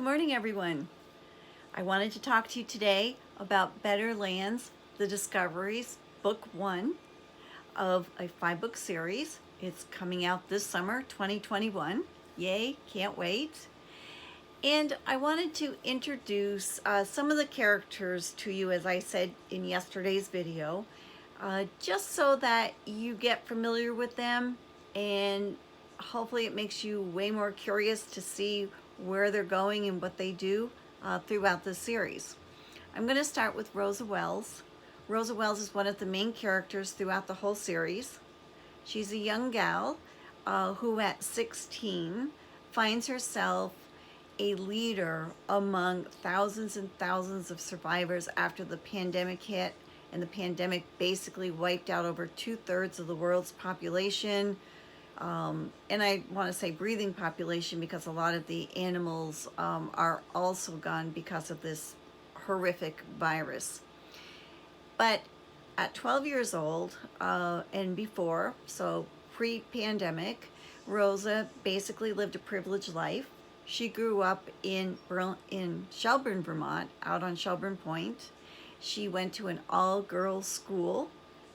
Good morning, everyone. I wanted to talk to you today about Better Lands, The Discoveries, Book 1 of a 5-book series. It's coming out this summer, 2021. Yay, can't wait. And I wanted to introduce some of the characters to you, as I said in yesterday's video, just so that you get familiar with them, and hopefully it makes you way more curious to see where they're going and what they do throughout the series. I'm going to start with Rosa Wells. Rosa Wells is one of the main characters throughout the whole series. She's a young gal who at 16 finds herself a leader among thousands and thousands of survivors after the pandemic hit, and the pandemic basically wiped out over 2/3 of the world's population. And I want to say breathing population because a lot of the animals are also gone because of this horrific virus. But at 12 years old and before, so pre-pandemic, Rosa basically lived a privileged life. She grew up in Shelburne, Vermont, out on Shelburne Point. She went to an all-girls school.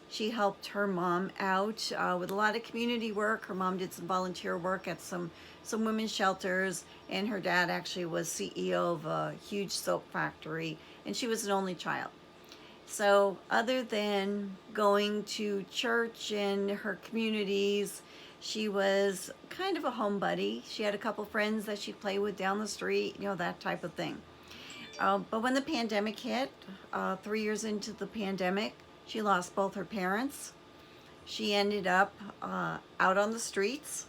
She helped her mom out with a lot of community work. Her mom did some volunteer work at some women's shelters, and her dad actually was CEO of a huge soap factory, and she was an only child. So other than going to church and her communities, she was kind of a homebody. She had a couple friends that she'd play with down the street, that type of thing. But when the pandemic hit, 3 years into the pandemic, she lost both her parents. She ended up out on the streets,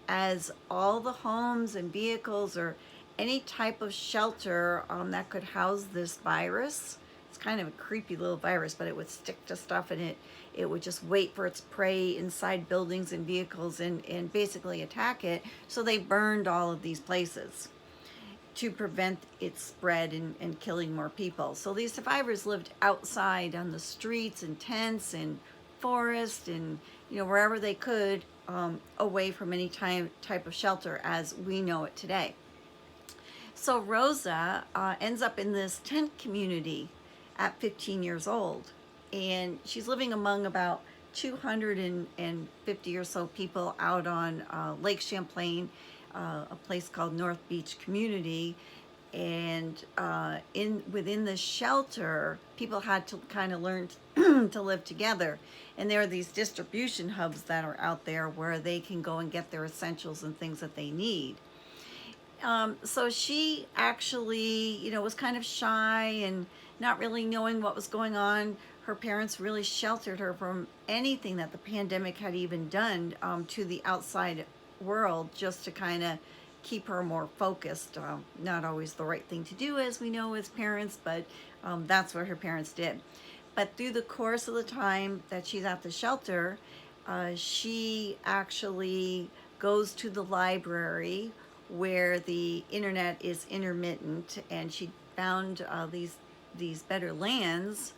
as all the homes and vehicles or any type of shelter that could house this virus. It's kind of a creepy little virus, but it would stick to stuff, and it would just wait for its prey inside buildings and vehicles and basically attack it. So they burned all of these places to prevent its spread and killing more people. So these survivors lived outside on the streets and tents and forest and wherever they could, away from any type of shelter as we know it today. So Rosa ends up in this tent community at 15 years old, and she's living among about 250 or so people out on Lake Champlain, a place called North Beach Community. And within the shelter, people had to kind of learn to live together. And there are these distribution hubs that are out there where they can go and get their essentials and things that they need. So she actually, was kind of shy and not really knowing what was going on. Her parents really sheltered her from anything that the pandemic had even done to the outside world, just to kind of keep her more focused. Not always the right thing to do, as we know as parents, but that's what her parents did. But through the course of the time that she's at the shelter, she actually goes to the library where the internet is intermittent, and she found these better lands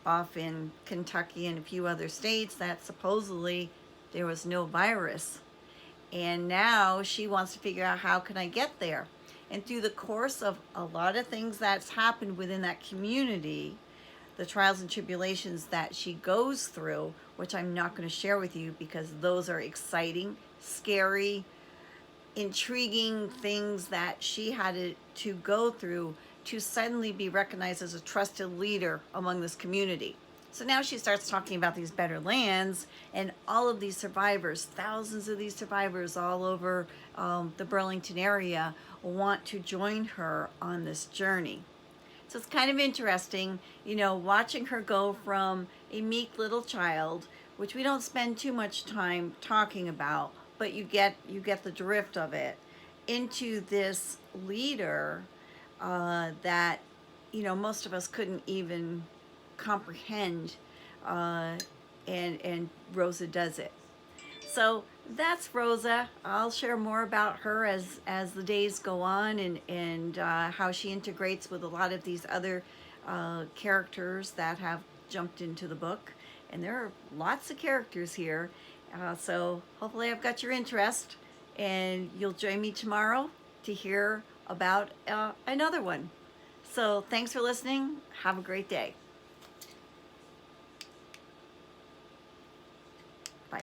off in Kentucky and a few other states that supposedly there was no virus. And now she wants to figure out, how can I get there? And through the course of a lot of things that's happened within that community, the trials and tribulations that she goes through, which I'm not going to share with you because those are exciting, scary, intriguing things that she had to go through to suddenly be recognized as a trusted leader among this community. So now she starts talking about these better lands, and all of these survivors, thousands of these survivors all over the Burlington area, want to join her on this journey. So it's kind of interesting, watching her go from a meek little child, which we don't spend too much time talking about, but you get the drift of it, into this leader that most of us couldn't even comprehend, and Rosa does it. So that's Rosa. I'll share more about her as the days go on, and how she integrates with a lot of these other characters that have jumped into the book. And there are lots of characters here, so hopefully I've got your interest, and you'll join me tomorrow to hear about another one. So thanks for listening. Have a great day.